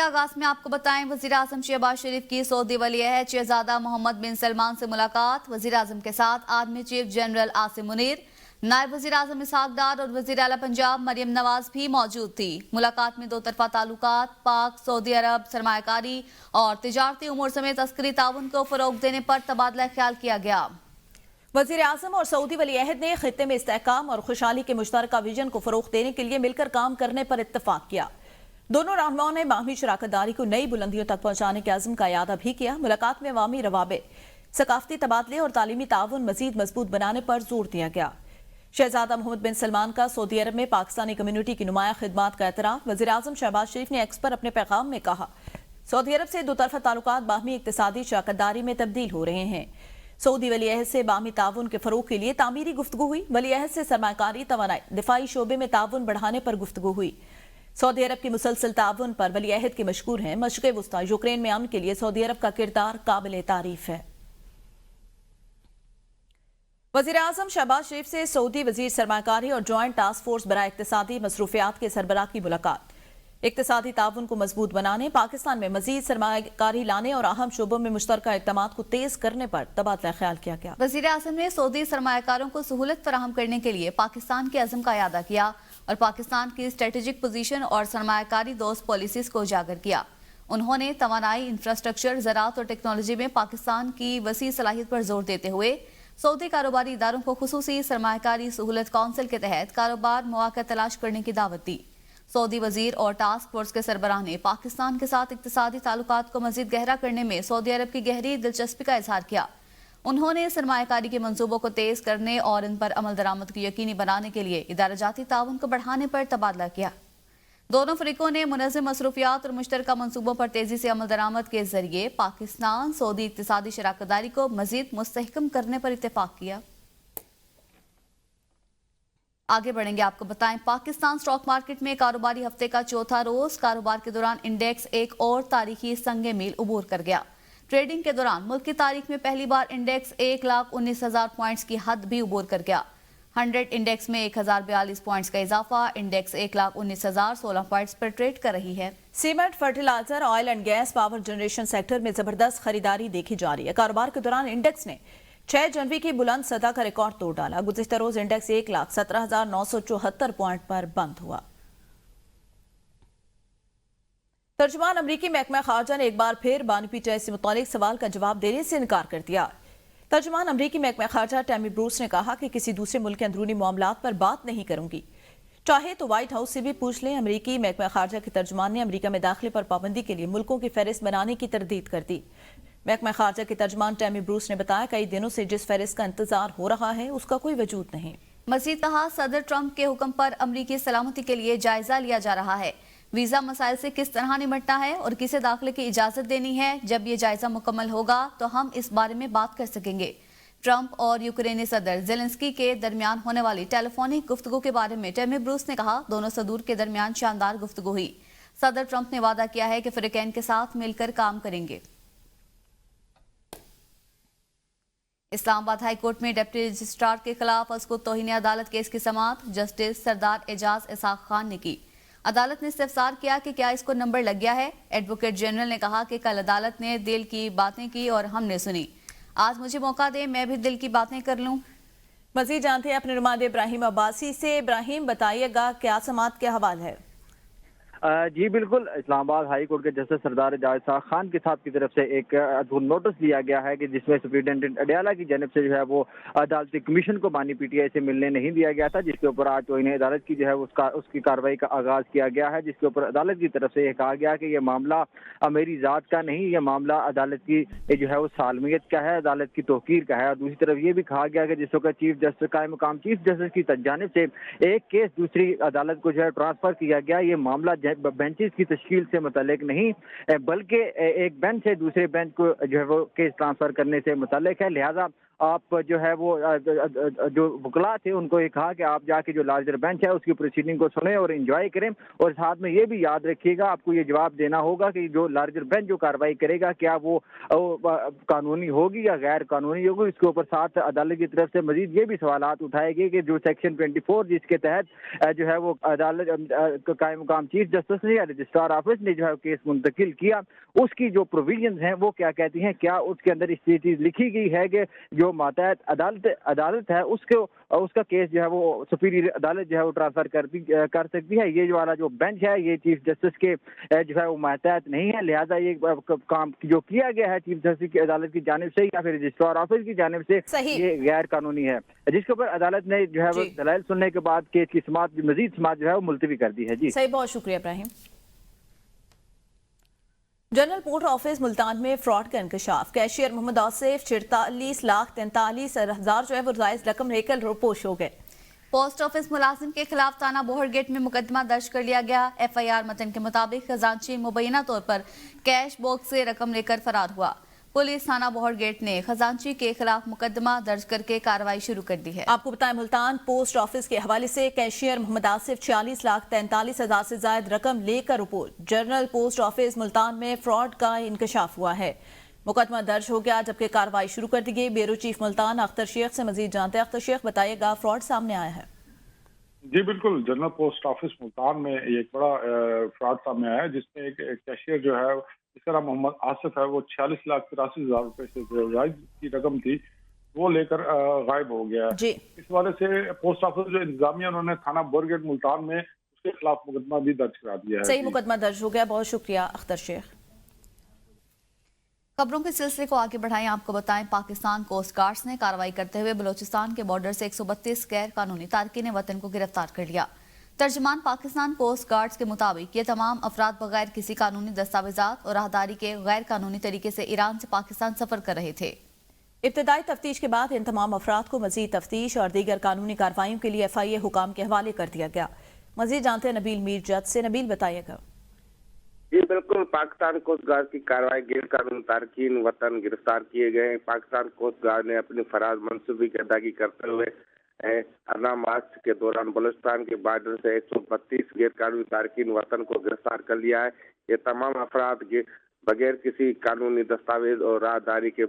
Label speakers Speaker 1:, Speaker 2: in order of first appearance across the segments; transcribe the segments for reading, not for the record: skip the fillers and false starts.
Speaker 1: के आगाज में आपको बताएं, वजीर आजम शहबाज शरीफ की सऊदी वली अहद शहजादा मोहम्मद बिन सलमान से मुलाकात। वजीर आजम के साथ army chief general Asim Munir, नायब वजीर आजम इसहाक डार और वजीर आला पंजाब मरियम नवाज भी मौजूद थी। मुलाकात में दो तरफा ताल्लुकात, पाक सऊदी अरब सरमायाकारी और तिजारती उमूर समेत अस्करी ताउन को फरोग देने पर तबादला ख्याल किया गया।
Speaker 2: वजीर आजम और सऊदी वली अहद ने खित्ते में इस्तेहकाम और खुशहाली के मुश्तरका विजन को फरोग देने के लिए मिलकर काम करने पर इत्तफाक किया। दोनों रहनुमाओं ने बाहमी शराकतदारी को नई बुलंदियों तक पहुंचाने के अज़्म का यादा भी किया। मुलाकात में अवामी रवाबे, सकाफती तबादले और तालीमी ताउन मजीद मजबूत बनाने पर जोर दिया गया। शहजादा मोहम्मद बिन सलमान का सऊदी अरब में पाकिस्तानी कम्युनिटी की नुमाया खिदमात का एतराफ। वज़ीर आज़म शहबाज शरीफ ने एक्स पर अपने पैगाम में कहा, सऊदी अरब से दो तरफा ताल्लुकात बाहमी इक्तिसादी शराकतदारी में तब्दील हो रहे हैं। सऊदी वली अहद से बाहमी ताउन के फरोग के लिए तामीरी गुफ्तगू हुई। वली अहद से सरमाकारी, तवानाई, दिफाई शोबे में ताउन बढ़ाने पर गुफ्तगू हुई। सऊदी अरब की मुसलसल ताउन पर वली अहद के मशकूर हैं। मशरिक़ वस्ता यूक्रेन में अमन के लिए सऊदी अरब का किरदार काबिल तारीफ है। वज़ीर आज़म शहबाज शरीफ से सऊदी वज़ीर सरमाकारी और जॉइंट टास्क फोर्स बराए इक्तिसादी मसरूफियात के सरबराह की मुलाकात। इक्तिसादी ताउन को मजबूत बनाने, पाकिस्तान में मजीद सरमाकारी लाने और अहम शोबों में मुश्तरका इक़दामात को तेज करने पर तबादला ख्याल किया गया।
Speaker 1: वज़ीर आज़म ने सऊदी सरमायाकारों को सहूलत फराहम करने के लिए पाकिस्तान के अज़्म का यादा किया और पाकिस्तान की स्ट्रेटेजिक पोजीशन और सरमायाकारी दोस्त पॉलिसीज को उजागर किया। उन्होंने तवानाई, इंफ्रास्ट्रक्चर, ज़राअत और टेक्नोलॉजी में पाकिस्तान की वसी सलाहियत पर जोर देते हुए सऊदी कारोबारी इदारों को खुसूसी सरमायाकारी सहूलत काउंसिल के तहत कारोबार मौक़ा तलाश करने की दावत दी। सऊदी वजीर और टास्क फोर्स के सरबराह ने पाकिस्तान के साथ इक्तिसादी ताल्लुकात को मजीद गहरा करने में सऊदी अरब की गहरी दिलचस्पी का इजहार किया। उन्होंने सरमायाकारी के मंसूबों को तेज करने और इन पर अमल दरामद को यकीनी बनाने के लिए इदारा-जाती ताउन को बढ़ाने पर तबादला किया। दोनों फरीकों ने मुनज़्ज़म मसरूफियात और मुश्तरका मंसूबों पर तेजी से अमल दरामद के जरिए पाकिस्तान सऊदी इक्तिसादी शराकतदारी को मजीद मुस्तहकम करने पर इत्तेफाक किया। आगे बढ़ेंगे, आपको बताएं, पाकिस्तान स्टॉक मार्केट में कारोबारी हफ्ते का चौथा रोज कारोबार के दौरान इंडेक्स एक और तारीखी संगे मील उबूर कर गया। ट्रेडिंग के दौरान मुल्क की तारीख में पहली बार इंडेक्स 1,19,000 पॉइंट्स की हद भी उबूर कर गया। 100 इंडेक्स में 1,042 पॉइंट्स का इजाफा, इंडेक्स 1,19,016 पॉइंट्स पर ट्रेड कर रही है।
Speaker 2: Cement, fertiliser, oil and gas, power generation sector में जबरदस्त खरीदारी देखी जा रही है। कारोबार के दौरान इंडेक्स ने 6 जनवरी की बुलंद सतह का रिकॉर्ड तोड़ डाला। गुज़िश्ता रोज इंडेक्स 1,17,974 पॉइंट पर बंद हुआ। तर्जुमान अमरीकी महकमा खारजा ने एक बार फिर बानी पीटीआई से मुतालिक सवाल का जवाब देने से इनकार कर दिया। तर्जुमान अमरीकी महकमा खारजा टैमी ब्रूस ने कहा कि किसी दूसरे मुल्क के अंदरूनी मामलात पर बात नहीं करूंगी, चाहे तो व्हाइट हाउस से भी पूछ लें। अमरीकी महकमा खारजा के तर्जुमान ने अमरीका में दाखिले पर पाबंदी के लिए मुल्कों की फहरिस्त बनाने की तरदीद कर दी। महकमा खारजा के तर्जुमान टैमी ब्रूस ने बताया, कई दिनों से जिस फहरिस्त का इंतजार हो रहा है उसका कोई वजूद नहीं।
Speaker 1: मजीद कहा, सदर ट्रंप के हुक्म पर अमरीकी सलामती के लिए जायजा लिया जा रहा है। वीजा मसाइल से किस तरह निपटना है और किसे दाखिले की इजाजत देनी है, जब ये जायजा मुकम्मल होगा तो हम इस बारे में बात कर सकेंगे। ट्रंप और यूक्रेनी सदर ज़ेलेंस्की के दरमियान होने वाली टेलीफोनिक गुफ्तगू के बारे में टैमी ब्रूस ने कहा, दोनों सदूर के दरमियान शानदार गुफ्तगू हुई। सदर ट्रंप ने वादा किया है कि फ़रीक़ैन के साथ मिलकर काम करेंगे। इस्लामाबाद हाई कोर्ट में डिप्टी रजिस्ट्रार के खिलाफ अस्कुत तौहीन अदालत केस की समाअत जस्टिस सरदार एजाज इसहाक खान ने की। अदालत ने इस्तफसार किया कि क्या इसको नंबर लग गया है। एडवोकेट जनरल ने कहा कि कल अदालत ने दिल की बातें की और हमने सुनी, आज मुझे मौका दे मैं भी दिल की बातें कर लूं।
Speaker 2: मजीद जानते हैं अपने नुमाइंदे इब्राहिम अब्बासी से। इब्राहिम, बताइएगा क्या समाअत के हवाल है?
Speaker 3: जी बिल्कुल, इस्लामाबाद हाई कोर्ट के जस्टिस सरदार एजाज इसहाक खान के साहब की तरफ से एक अधूर नोटिस दिया गया है कि जिसमें सुप्रिंटेंडेंट अडयाला की जानिब से जो है वो अदालती कमीशन को बानी पीटीआई से मिलने नहीं दिया गया था, जिसके ऊपर आज तौहीन अदालत की जो है उसकी कार्रवाई का आगाज किया गया है, जिसके ऊपर अदालत की तरफ से यह कहा गया कि यह मामला मेरी ज़ात का नहीं, यह मामला अदालत की जो है वो सालमियत का है, अदालत की तौकीर का है। और दूसरी तरफ ये भी कहा गया कि जिस वक्त चीफ जस्टिस कायम मुकाम चीफ जस्टिस की जानिब से एक केस दूसरी अदालत को जो है ट्रांसफर किया गया, ये मामला बेंचेस की तश्कील से मुतल्लिक नहीं बल्कि एक बेंच से दूसरे बेंच को जो है वो केस ट्रांसफर करने से मुतल्लिक है। लिहाजा آپ جو ہے وہ جو وکلا تھے ان کو یہ کہا کہ آپ جا کے جو لارجر بینچ ہے اس کی پروسیڈنگ کو سنیں اور انجوائے کریں، اور ساتھ میں یہ بھی یاد رکھیے گا آپ کو یہ جواب دینا ہوگا کہ جو لارجر بینچ جو کارروائی کرے گا کیا وہ قانونی ہوگی یا غیر قانونی ہوگی۔ اس کے اوپر ساتھ عدالت کی طرف سے مزید یہ بھی سوالات اٹھائے گئے کہ جو سیکشن 24 جس کے تحت جو ہے وہ عدالت قائم مقام چیف جسٹس نے یا رجسٹرار آفس نے جو ہے کیس منتقل کیا، اس کی جو پروویژنز ہیں وہ کیا کہتی ہیں، کیا اس کے اندر اس چیز لکھی گئی ہے کہ جو ماتحت عدالت ہے اس کا کیس جو ہے وہ سپیریئر عدالت جو ہے وہ ٹرانسفر کر سکتی ہے۔ یہ والا جو بینچ ہے یہ چیف جسٹس کے جو ہے وہ ماتحت نہیں ہے، لہذا یہ کام جو کیا گیا ہے چیف جسٹس کی عدالت کی جانب سے یا پھر رجسٹرار آفس کی جانب سے یہ غیر قانونی ہے، جس کے اوپر عدالت نے جو ہے وہ دلائل سننے کے بعد کیس کی مزید سماعت جو ہے وہ ملتوی کر دی ہے۔ جی
Speaker 2: صحیح، بہت شکریہ ابراہیم۔ جنرل پوسٹ آفس ملتان میں فراڈ کا انکشاف، کیشیئر محمد آصف 44,43,000 جو ہے وہ جائز رقم لے کر روپوش ہو گئے۔
Speaker 1: پوسٹ آفس ملازم کے خلاف تھانہ بوہر گیٹ میں مقدمہ درج کر لیا گیا۔ ایف آئی آر متن کے مطابق خزانچی مبینہ طور پر کیش باکس سے رقم لے کر فرار ہوا۔ پولیس تھانہ بوہر گیٹ نے خزانچی کے خلاف مقدمہ درج کر کے کارروائی شروع کر دی ہے۔
Speaker 2: آپ کو بتائیں ملتان پوسٹ آفس کے حوالے سے کیشیئر محمد آصف 46,43,000 سے زائد رقم لے کر report. General post office Multan میں فراڈ کا انکشاف ہوا ہے، مقدمہ درج ہو گیا جبکہ کارروائی شروع کر دی گئی۔ بیورو چیف ملتان اختر شیخ سے مزید جانتے ہیں۔ اختر شیخ بتائیے گا فراڈ سامنے آیا ہے؟
Speaker 4: جی بالکل، جنرل پوسٹ آفس ملتان میں ایک بڑا فراڈ سامنے آیا ہے جس میں ایک کیشیئر جو ہے اس طرح محمد آصف ہے وہ 46,83,000 روپے سے زائد کی رقم تھی وہ لے کر غائب ہو گیا ہے۔
Speaker 2: جی
Speaker 4: اس والے سے پوسٹ آفس جو انتظامیہ انہوں نے تھانہ بورگیٹ ملتان میں اس کے خلاف مقدمہ بھی درج کرا دیا ہے۔
Speaker 2: صحیح، مقدمہ درج ہو گیا، بہت شکریہ اختر شیخ۔
Speaker 1: خبروں کے سلسلے کو آگے بڑھائیں، آپ کو بتائیں پاکستان کوسٹ گارڈز نے کارروائی کرتے ہوئے بلوچستان کے بارڈر سے 132 غیر قانونی تارکین وطن کو گرفتار کر لیا۔ ترجمان پاکستان کوسٹ گارڈز کے مطابق یہ تمام افراد بغیر کسی قانونی دستاویزات اور راہداری کے غیر قانونی طریقے سے ایران سے پاکستان سفر کر رہے تھے۔
Speaker 2: ابتدائی تفتیش کے بعد ان تمام افراد کو مزید تفتیش اور دیگر قانونی کارروائیوں کے لیے FIA حکام کے حوالے کر دیا گیا۔ مزید جانتے ہیں نبیل میر جت سے۔ نبیل بتائیے گا۔
Speaker 5: جی بالکل، پاکستان کوسٹ گارڈ کی کارروائی غیر قانونی تارکین وطن گرفتار کیے گئے ہیں۔ پاکستان کوسٹ گارڈ نے اپنی فراز منصوبی کی ادائیگی کرتے ہوئے ارنا مارچ کے دوران بلوچستان کے بارڈر سے 132 غیر قانونی تارکین وطن کو گرفتار کر لیا ہے۔ یہ تمام افراد بغیر کسی قانونی دستاویز اور راہداری کے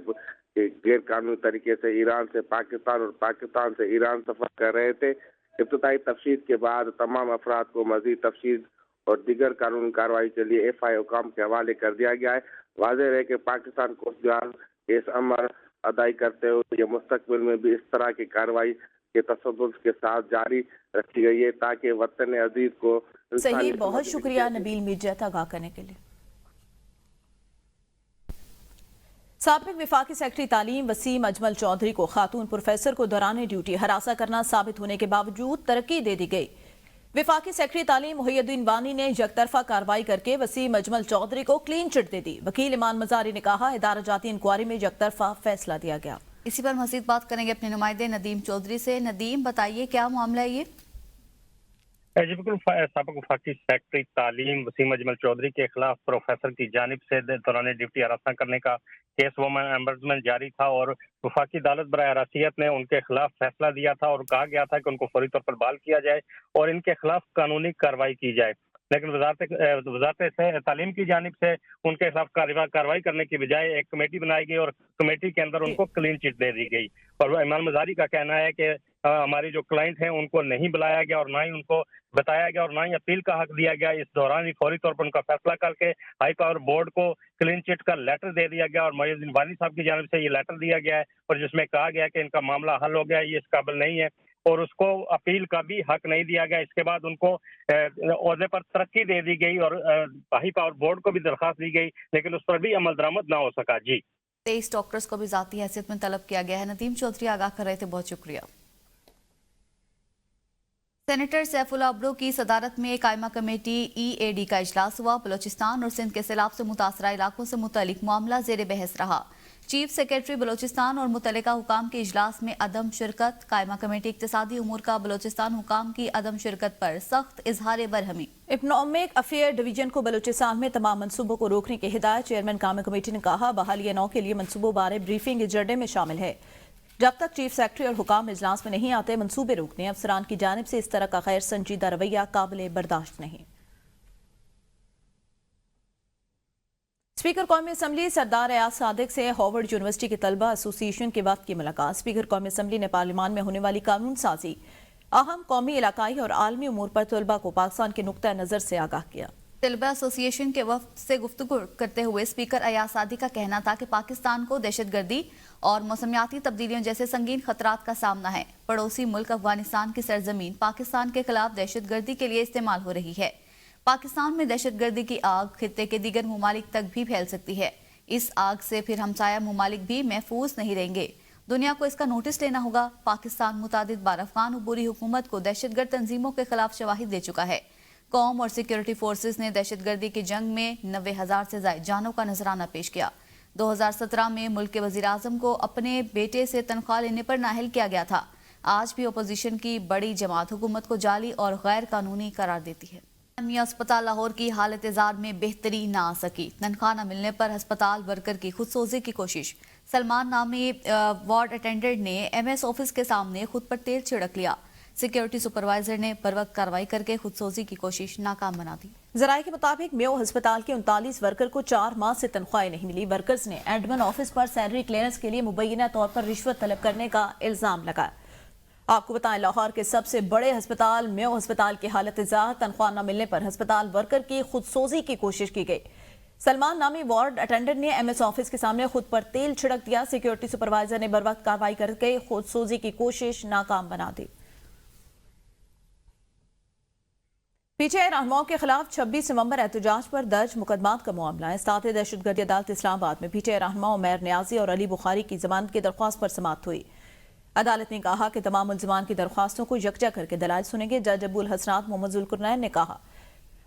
Speaker 5: غیر قانونی طریقے سے ایران سے پاکستان اور پاکستان سے ایران سفر کر رہے تھے۔ ابتدائی تفتیش کے بعد تمام افراد کو مزید تفتیش اور دیگر قانونی کارروائی کے لیے FIA حکام کے حوالے کر دیا گیا ہے۔ واضح ہے کہ پاکستان کوسٹ گارڈ اس امر ادائی کرتے ہوئے یہ مستقبل میں بھی اس طرح کی کارروائی کے تصدق کے ساتھ جاری رکھی گئی ہے تاکہ وطن عزیز کو
Speaker 2: صحیح، بہت شکریہ نبیل میرجت آگاہ کرنے کے لیے۔ سابق وفاقی سیکرٹری تعلیم وسیم اجمل چودھری کو خاتون پروفیسر کو دوران ڈیوٹی ہراساں کرنا ثابت ہونے کے باوجود ترقی دے دی گئی۔ وفاقی سیکرٹری تعلیم محی الدین بانی نے یک طرفہ کارروائی کر کے وسیم اجمل چودھری کو کلین چٹ دے دی۔ وکیل ایمان مزاری نے کہا ادارہ جاتی انکوائری میں یک طرفہ فیصلہ دیا گیا۔
Speaker 1: اسی پر مزید بات کریں گے اپنے نمائندے ندیم چودھری سے۔ ندیم بتائیے کیا معاملہ ہے یہ؟
Speaker 6: جی بالکل، سابق وفاقی سیکرٹری تعلیم وسیم اجمل چودھری کے خلاف پروفیسر کی جانب سے دوران ڈیوٹی ہراساں کرنے کا کیس امبرسمنٹ جاری تھا اور وفاقی عدالت برائے حراسیت نے ان کے خلاف فیصلہ دیا تھا اور کہا گیا تھا کہ ان کو فوری طور پر بحال کیا جائے اور ان کے خلاف قانونی کارروائی کی جائے، لیکن وزارت تعلیم کی جانب سے ان کے خلاف کارروائی کرنے کی بجائے ایک کمیٹی بنائی گئی اور کمیٹی کے اندر ان کو کلین چٹ دے دی گئی۔ اور ایمان مزاری کا کہنا ہے کہ ہماری جو کلائنٹ ہیں ان کو نہیں بلایا گیا اور نہ ہی ان کو بتایا گیا اور نہ ہی اپیل کا حق دیا گیا۔ اس دوران ہی فوری طور پر ان کا فیصلہ کر کے ہائی پاور بورڈ کو کلین چٹ کا لیٹر دے دیا گیا اور محی الدین بانی صاحب کی جانب سے یہ لیٹر دیا گیا ہے اور جس میں کہا گیا کہ ان کا معاملہ حل ہو گیا، یہ اس قابل نہیں ہے اور اس کو اپیل کا بھی حق نہیں دیا گیا۔ اس کے بعد ان کو عہدے پر ترقی دے دی گئی اور ہائی پاور بورڈ کو بھی درخواست دی گئی لیکن اس پر بھی عمل درآمد نہ ہو سکا۔ جی
Speaker 1: 23 ڈاکٹرز کو بھی ذاتی حیثیت میں طلب کیا گیا ہے۔ ندیم چودھری آگاہ کر رہے تھے، بہت شکریہ۔ سینیٹر سیف اللہ ابرو کی صدارت میں قائمہ کمیٹی EAD کا اجلاس ہوا۔ بلوچستان اور سندھ کے سیلاب سے متاثرہ علاقوں سے متعلق معاملہ زیر بحث رہا۔ چیف سیکرٹری بلوچستان اور متعلقہ حکام کے اجلاس میں عدم شرکت۔ قائمہ کمیٹی اقتصادی امور کا بلوچستان حکام کی عدم شرکت پر سخت اظہار برہمی۔
Speaker 2: اکنامک افیئر ڈویژن کو بلوچستان میں تمام منصوبوں کو روکنے کی ہدایت۔ چیئرمین قائمہ کمیٹی نے کہا بحالیہ نو کے لیے منصوبوں بارے بریفنگ ایجنڈے میں شامل ہے۔ जब तक चीफ सेक्रेटरी और हुकाम इजलास में नहीं आते मंसूबे रोकने अफसरान की जानिब से इस तरह का गैर संजीदा रवैया काबिल बर्दाश्त नहीं। स्पीकर कौमी असम्बली सरदार अयाज सादिक से हार्वर्ड यूनिवर्सिटी के तलबा एसोसिएशन के वक्त की मुलाकात। स्पीकर कौमी असम्बली ने पार्लियामान में होने वाली कानून साजी, अहम कौमी, इलाकाई और आलमी उमूर पर तलबा को पाकिस्तान के नुक्ता नज़र से आगाह किया।
Speaker 1: तलबा एसोसिएशन के वफ्द से गुफ्तगू करते हुए स्पीकर अयाज सादी का कहना था कि पाकिस्तान को दहशतगर्दी और मौसमियाती तब्दीलियों जैसे संगीन खतरात का सामना है। पड़ोसी मुल्क अफगानिस्तान की सरजमीन पाकिस्तान के खिलाफ दहशतगर्दी के लिए इस्तेमाल हो रही है। पाकिस्तान में दहशतगर्दी की आग खित्ते के दीगर ममालिक तक भी फैल सकती है। इस आग से फिर हमसाया ममालिक भी महफूज नहीं रहेंगे। दुनिया को इसका नोटिस लेना होगा। पाकिस्तान मुतादिद बार अफगान अबूरी हुकूमत को दहशतगर्द तंजीमों के खिलाफ शवाहिद दे चुका है। कौम और सिक्योरिटी फोर्सेस ने दहशतगर्दी की जंग में 90,000 से ज्यादा जानों का नजराना पेश किया। 2017 में मुल्क के वजीर आजम को अपने बेटे से तनख्वाह लेने पर नाअहल किया गया था। आज भी अपोजिशन की बड़ी जमात हुकूमत को जाली और गैर कानूनी करार देती है। अस्पताल लाहौर की हालत जार में बेहतरी ना आ सकी। तनख्वाह न मिलने पर अस्पताल वर्कर की खुदसोजी की कोशिश। सलमान नामी वार्ड अटेंडेंट ने एमएस ऑफिस के सामने खुद पर तेल छिड़क लिया। सिक्योरिटी सुपरवाइजर ने बर वक्त कार्रवाई करके खुदसोजी की कोशिश नाकाम बना दी।
Speaker 2: जराये के मुताबिक मेयो अस्पताल के 39 वर्कर को 4 माह से तनख्वाह नहीं मिली। वर्कर्स ने एडमिन ऑफिस पर सैलरी क्लियरेंस के लिए मुबैना तौर पर रिश्वत तलब करने का इल्जाम लगाया। आपको बताएं, लाहौर के सबसे बड़े अस्पताल मेयो अस्पताल की हालत जार, तनख्वाह न मिलने पर अस्पताल वर्कर की खुदसोजी की कोशिश की गई। सलमान नामी वार्ड अटेंडेंट ने एमएस ऑफिस के सामने खुद पर तेल छिड़क दिया। सिक्योरिटी सुपरवाइजर ने बर वक्त कार्रवाई करके खुदसोजी की कोशिश नाकाम बना दी। पीटीआई रहनुमाओं के खिलाफ 26 नवंबर एहतजाज पर दर्ज मुकदमात का मामला है। साथ दहशतगर्दी अदालत इस्लामाबाद में पीटीआई रहनुमा उमैर नियाजी और अली बुखारी की जमानत की दरख्वास्त पर समाअत हुई। अदालत ने कहा कि तमाम मुल्ज़िमान की दरख्वास्तों को यकजा करके दलाइल सुनेंगे। जज अबुल हसनात मोहम्मद जुल्कुरनैन ने कहा,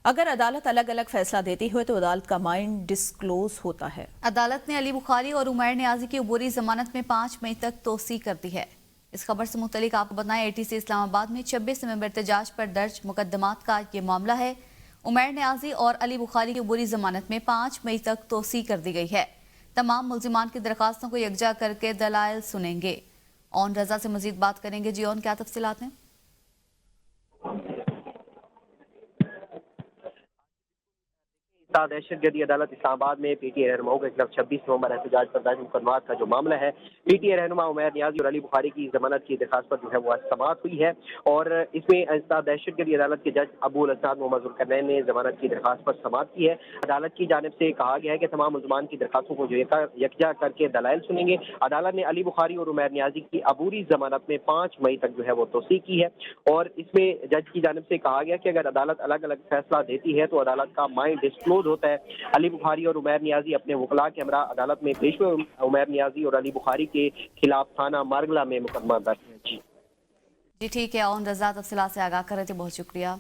Speaker 2: अगर अदालत अलग अलग फैसला देती है तो अदालत का माइंड डिस्क्लोज होता है।
Speaker 1: अदालत ने अली बुखारी और उमैर नियाजी की अबूरी जमानत में 5 मई तक तोसी कर दी है। इस खबर से मुतलिक आपको बताएं, एटीसी इस्लामाबाद में 26 नवंबर एहतजाज पर दर्ज मुकदमात का ये मामला है। उमैर नियाजी और अली बुखारी की अबूरी जमानत में 5 मई तक तोसी कर दी गई है। तमाम मुल्ज़िमान की दरखास्तों को यकजा करके दलाइल सुनेंगे। ऑन रजा से मजीद बात करेंगे। जी ऑन, क्या तफसीलात हैं?
Speaker 7: दहशतगर्दी अदालत इस्लामाबाद में पीटीआई रहनुमाओं के खिलाफ 26 नवंबर एहतजाज पर दर्ज मुकदमात का जो मामला है, पीटीआई रहनुमा उमैर नियाजी और अली बुखारी की जमानत की दरखास्त पर जो है वो आज समाअत हुई है। और इसमें दहशतगर्दी अदालत के जज अबुल हसनात मोहम्मद जुल्कुरनैन ने जमानत की दरखास्त पर समाअत की है। अदालत की जानिब से कहा गया है कि तमाम मुल्ज़िमान की दरखास्तों को जो यकजा करके दलाइल सुनेंगे। अदालत ने अली बुखारी और उमैर नियाजी की अबूरी जमानत में 5 मई तक जो है वो तोसी की है। और इसमें जज की जानिब से कहा गया कि अगर अदालत अलग अलग फैसला देती है तो अदालत का माइंड डिस्क्लोज होता है। अली बुखारी और उमैर नियाजी अपने वकला के हमरा अदालत में पेश हुए। उमैर नियाजी और अली बुखारी के खिलाफ थाना मारगला में मुकदमा दर्ज है।
Speaker 1: जी ठीक है, ऑन रजा तफसीलात से आगाह कर रहे थे, बहुत शुक्रिया।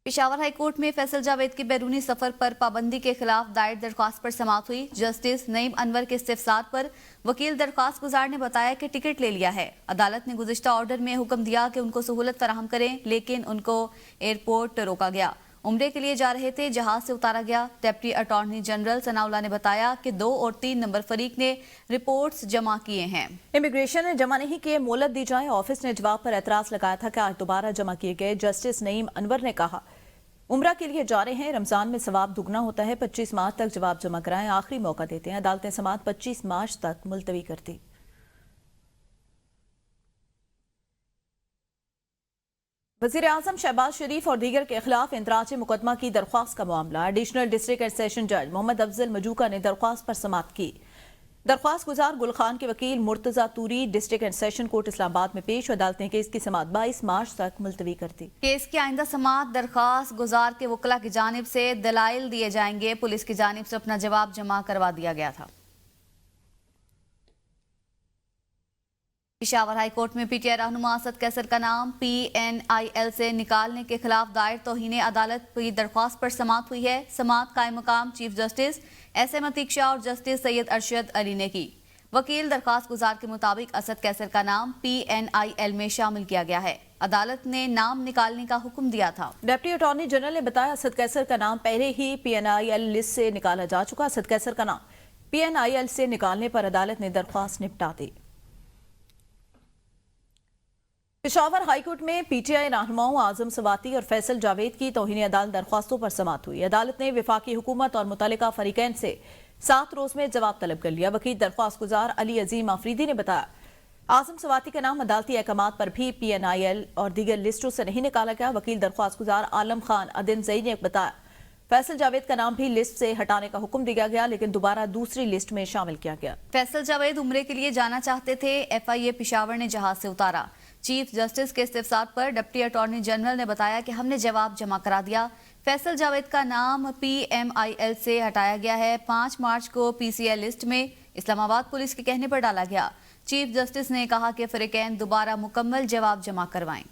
Speaker 1: पेशावर हाई कोर्ट में फैसल जावेद के बैरूनी सफर पर पाबंदी के खिलाफ दायर दरख्वास्त पर समाअत हुई। जस्टिस नईम अनवर के इस्तिफसार पर वकील दरख्वास्त गुजार ने बताया कि टिकट ले लिया है। अदालत ने गुज़िश्ता ऑर्डर में हुक्म दिया कि उनको सहूलत फराहम करें, लेकिन उनको एयरपोर्ट रोका गया। उम्रे के लिए जा रहे थे, जहाज से उतारा गया। डिप्टी अटॉर्नी जनरल सनाउल्लाह ने बताया कि 2 और 3 नंबर फरीक ने रिपोर्ट्स जमा किए हैं।
Speaker 2: इमिग्रेशन ने जमा नहीं किए, मोहलत दी जाए। ऑफिस ने जवाब पर एतराज लगाया था कि आज दोबारा जमा किए गए। जस्टिस नईम अनवर ने कहा, उम्रा के लिए जा रहे हैं, रमजान में सवाब दुगना होता है। 25 मार्च तक जवाब जमा कराएं, आखिरी मौका देते हैं। अदालतें समाअत 25 मार्च तक मुलतवी कर दी। वज़ीर आज़म शहबाज शरीफ और दीगर के खिलाफ इंतराज मुकदमा की दरख्वास्त का मामला। एडिशनल डिस्ट्रिक्ट एंड सेशन जज मोहम्मद अफजल मजूका ने दरख्वास्त पर समाअत की। दरख्वास्त गुजार गुल खान के वकील Murtaza Turi district and session court Islamabad में पेश। अदालत ने केस की समाअत 22 मार्च तक मुलतवी कर दी।
Speaker 1: केस की आइंदा समाअत दरख्वास्त गुजार के वकला की जानिब से दलाइल दिए जाएंगे। पुलिस की जानिब से अपना जवाब जमा करवा दिया गया था। पेशावर हाई कोर्ट में पीटीआई रहनुमा असद कैसर का नाम PNIL से निकालने के खिलाफ दायर तौहीन अदालत की दरख्वास्त पर समाअत हुई है। समाअत कायम मकाम chief justice SM Atiq Shah और जस्टिस सैयद अरशद अली ने की। वकील दरख्वास्त गुजार के मुताबिक असद कैसर का नाम PNIL में शामिल किया गया है। अदालत ने नाम निकालने का हुक्म दिया था।
Speaker 2: डिप्टी अटॉर्नी जनरल ने बताया, असद कैसर का नाम पहले ही PNIL लिस्ट से निकाला जा चुका। असद कैसर का नाम PNIL से निकालने पर अदालत ने दरख्वास्त निपटा दी। पेशावर हाईकोर्ट में PTI रहनुमाओं आजम सवाती और फैसल जावेद की तौहीन अदालत दरख्वास्तों पर समाअत हुई। अदालत ने वफाकी हुकूमत और मुतल्लिका फरीकैन से 7 रोज में जवाब तलब कर लिया। वकील दरख्वास्त गुजार अली अजीम आफरीदी ने बताया, आजम सवाती का नाम अदालती अहकामात पर भी PNIL और दीगर लिस्टों से नहीं निकाला गया। वकील दरख्वास्त गुजार आलम खान अदिन जई ने बताया, फैसल जावेद का नाम भी लिस्ट से हटाने का हुक्म दिया गया, लेकिन दोबारा दूसरी लिस्ट में शामिल किया गया।
Speaker 1: फैसल जावेद उम्रे के लिए जाना चाहते थे। FIA पेशावर ने जहाज से उतारा। चीफ जस्टिस के इस्तिफसार पर डिप्टी अटॉर्नी जनरल ने बताया कि हमने जवाब जमा करा दिया। फैसल जावेद का नाम PMIL से हटाया गया है। 5 मार्च को PCI लिस्ट में इस्लामाबाद पुलिस के कहने पर डाला गया। चीफ जस्टिस ने कहा कि फरीकैन दोबारा मुकम्मल जवाब जमा करवाएं।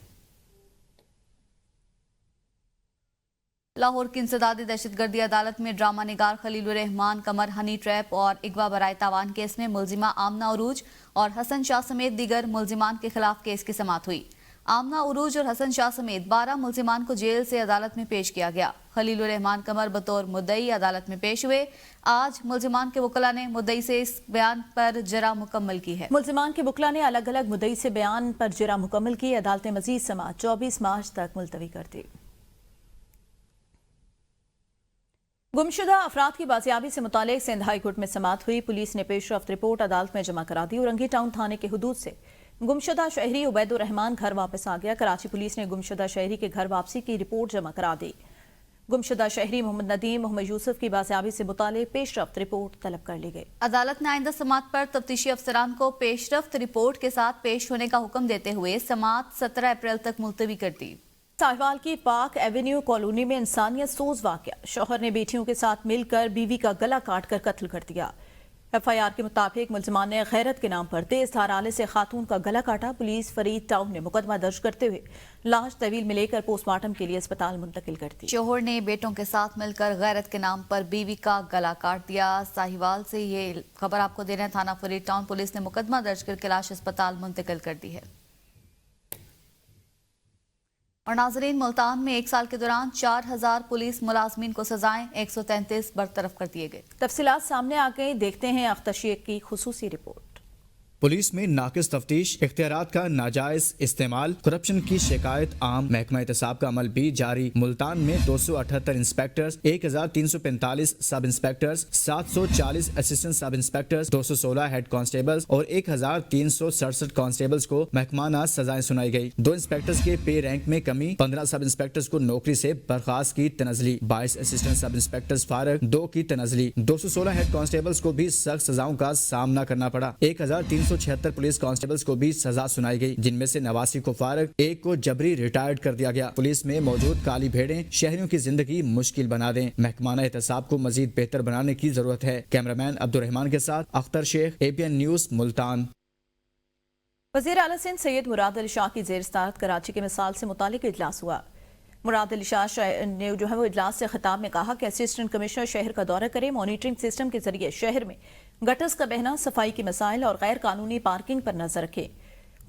Speaker 1: लाहौर की इंसदादी दहशतगर्दी अदालत में ड्रामा निगार खलीलुर रहमान कमर हनी ट्रैप और इगवा बराए तावान केस में मुलजिमा आमना उरूज और हसन शाह समेत दीगर मुलजिमान के खिलाफ केस की समाअत हुई। आमना उरूज और हसन शाह समेत 12 मुलजिमान को जेल से अदालत में पेश किया गया। खलीलुर रहमान कमर बतौर मुद्दई अदालत में पेश हुए। आज मुलजिमान के वकला ने मुद्दई से इस बयान पर जरा मुकम्मल की है।
Speaker 2: मुलजिमान के वकला ने अलग अलग मुद्दई से बयान पर जरा मुकम्मल की। अदालत ने मजीद समाअत 24 मार्च तक मुलतवी कर दी। गुमशुदा अफराद की बाजियाबी से मुतालिक सिंध हाई कोर्ट में समाअत हुई। पुलिस ने पेशरफ्त रिपोर्ट अदालत में जमा करा दी। औरंगी टाउन थाने के हुदूद से गुमशुदा शहरी उबैदुर रहमान घर वापस आ गया। कराची पुलिस ने गुमशुदा शहरी के घर वापसी की रिपोर्ट जमा करा दी। गुमशुदा शहरी मोहम्मद नदीम मोहम्मद यूसुफ की बाजियाबी से मुतालिक पेशरफ्त रिपोर्ट तलब कर ली गई।
Speaker 1: अदालत ने आइंदा समाअत पर तफ्तीशी अफसरान को पेशरफ्त रिपोर्ट के साथ पेश होने का हुक्म देते हुए समाअत 17 अप्रैल तक मुलतवी कर दी।
Speaker 2: साहिवाल की पाक एवेन्यू कॉलोनी में इंसानियत सोज वाकया। शौहर ने बेटियों के साथ मिलकर बीवी का गला काट कर कत्ल कर दिया। FIR के मुताबिक मुलजिमान ने गैरत के नाम पर तेज धार आले से खातून का गला काटा। पुलिस फरीद टाउन ने मुकदमा दर्ज करते हुए लाश तहवील में लेकर पोस्टमार्टम के लिए अस्पताल मुंतकिल कर दी।
Speaker 1: शौहर ने बेटों के साथ मिलकर गैरत के नाम पर बीवी का गला काट दिया। साहिवाल से ये खबर आपको दे रहे हैं। थाना फरीद टाउन पुलिस ने मुकदमा दर्ज करके लाश अस्पताल मुंतकिल कर दी है। और नाजरीन, मुल्तान में 1 साल के दौरान 4000 पुलिस मुलाजमीन को सजाएं 133 बरतरफ कर दिए गए।
Speaker 2: तफसीलात सामने आ गई, देखते हैं अख्तर शेख की खुसूसी रिपोर्ट।
Speaker 8: पुलिस में नाकिस तफ्तीश, इख्तियारात का नाजायज इस्तेमाल, करप्शन की शिकायत आम। महकमा एहतसाब का अमल भी जारी। मुल्तान में 278 इंस्पेक्टर्स, 1345 सब inspectors, 740 assistant sub inspectors, 216 head constables और 1367 कांस्टेबल्स को महकमाना सजाएं सुनाई गई। 2 इंस्पेक्टर्स के पे रैंक में कमी, 15 सब इंस्पेक्टर्स को नौकरी से बर्खास्त की तनजली, 22 असिस्टेंट सब इंस्पेक्टर्स फारग, 2 की तनजली। 216 हेड कांस्टेबल्स को भी सख्त सजाओं का सामना करना पड़ा। 1376 पुलिस कांस्टेबल्स को भी सजा सुनाई गई, जिनमें से 89 को फारग, 1 को जबरी रिटायर्ड कर दिया गया। पुलिस में मौजूद काली भेड़ें शहरियों की जिंदगी मुश्किल बना दें। महकमाना एहतसाब को मजीद बेहतर बनाने की जरूरत है। कैमरामैन अब्दुर्रहमान के साथ अख्तर शेख, APN न्यूज, मुल्तान।
Speaker 2: वज़ीर आला सिंध सैयद मुराद अली शाह की ज़ेर सदारत कराची के मिसाल से मुतालिक इजलास हुआ। मुराद अली शाह ने वो इजलास से खिताब में कहा कि असिस्टेंट कमिश्नर शहर का दौरा करें, मॉनिटरिंग सिस्टम के जरिए शहर में गटर्स का बहना, सफाई के मसाइल और गैर कानूनी पार्किंग पर नजर रखें।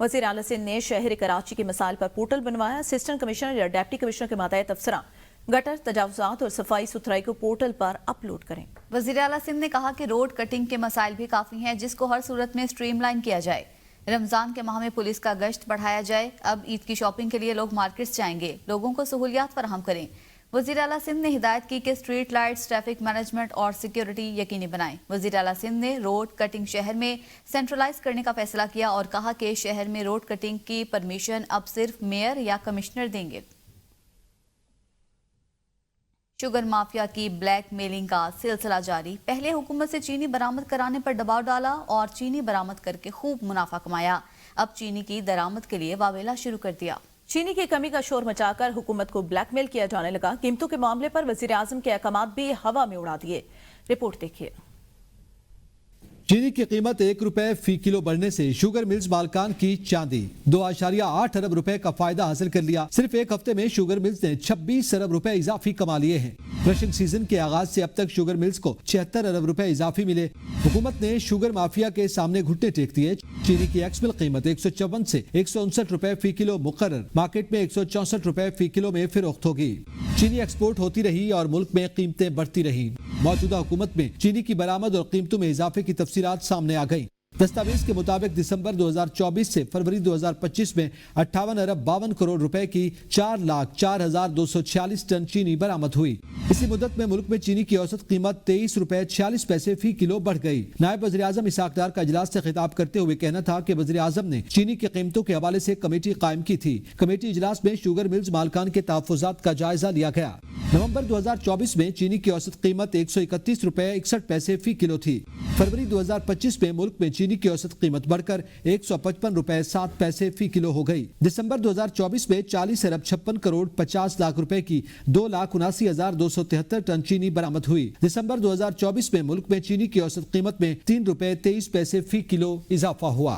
Speaker 2: वज़ीर आला सिंध ने शहर कराची के मसाइल पर पोर्टल बनवाया। असिस्टेंट कमिश्नर या डिप्टी कमिश्नर के मातहत अफसरान गटर, तजावुजात और सफाई सुथराई को पोर्टल पर अपलोड करें।
Speaker 1: वज़ीर आला सिंध ने कहा कि रोड कटिंग के मसाइल भी काफी हैं, जिसको हर सूरत में स्ट्रीमलाइन किया जाए। रमजान के माह में पुलिस का गश्त बढ़ाया जाए। अब ईद की शॉपिंग के लिए लोग मार्केट्स जाएंगे, लोगों को सहूलियात फराहम करें। वज़ीर आला सिंध ने हिदायत की कि स्ट्रीट लाइट्स, ट्रैफिक मैनेजमेंट और सिक्योरिटी यकीनी बनाएं। वज़ीर आला सिंध ने रोड कटिंग शहर में सेंट्रलाइज करने का फैसला किया और कहा कि शहर में रोड कटिंग की परमिशन अब सिर्फ मेयर या कमिश्नर देंगे। शुगर माफिया की ब्लैक मेलिंग का सिलसिला जारी। पहले हुकूमत से चीनी बरामद कराने पर दबाव डाला और चीनी बरामद करके खूब मुनाफा कमाया। अब चीनी की दरामद के लिए वावेला शुरू कर दिया।
Speaker 2: चीनी की कमी का शोर मचाकर हुकूमत को ब्लैकमेल किया जाने लगा। कीमतों के मामले पर वज़ीर आज़म के अहकामात भी हवा में उड़ा दिए। रिपोर्ट देखिए।
Speaker 9: चीनी की कीमत 1 रुपए फी किलो बढ़ने से शुगर मिल्स मालकान की चांदी। 2.8 अरब रुपए का फायदा हासिल कर लिया। सिर्फ एक हफ्ते में शुगर मिल्स ने 26 अरब रुपए इजाफी कमा लिए हैं। क्रशिंग सीजन के आगाज से अब तक शुगर मिल्स को 76 अरब रुपए इजाफी मिले। हुकूमत ने शुगर माफिया के सामने घुटने टेक दिए। चीनी की एक्समिल कीमत 154 से 159 रुपए फी किलो मुकर्रर, मार्केट में 164 रुपए फी किलो में फिरोख्त होगी। چینی ایکسپورٹ ہوتی رہی اور ملک میں قیمتیں بڑھتی رہی۔ موجودہ حکومت میں چینی کی برآمد اور قیمتوں میں اضافے کی تفصیلات سامنے آ گئیں۔ دستاویز کے مطابق دسمبر 2024 سے فروری 2025 میں 58 ارب 52 کروڑ روپے کی 4,04,246 ٹن چینی برآمد ہوئی۔ اسی مدت میں ملک میں چینی کی اوسط قیمت 23 روپے 46 پیسے فی کلو بڑھ گئی۔ نائب وزیر اعظم اسحاق ڈار کا اجلاس سے خطاب کرتے ہوئے کہنا تھا کہ وزیر اعظم نے چینی کی قیمتوں کے حوالے سے کمیٹی قائم کی تھی۔ کمیٹی اجلاس میں شوگر ملز مالکان کے تحفظات کا جائزہ لیا گیا۔ نومبر 2024 میں چینی کی اوسط قیمت 131 روپے 61 پیسے فی کلو تھی۔ فروری 2025 میں ملک میں چینی کی اوسط قیمت بڑھ کر 155 روپے 7 پیسے فی کلو ہو گئی۔ دسمبر 2024 میں 40 ارب 56 کروڑ 50 لاکھ روپے کی 2,79,273 ٹن چینی برآمد ہوئی۔ دسمبر 2024 میں ملک میں چینی کی اوسط قیمت میں 3 روپے 23 پیسے فی کلو اضافہ ہوا۔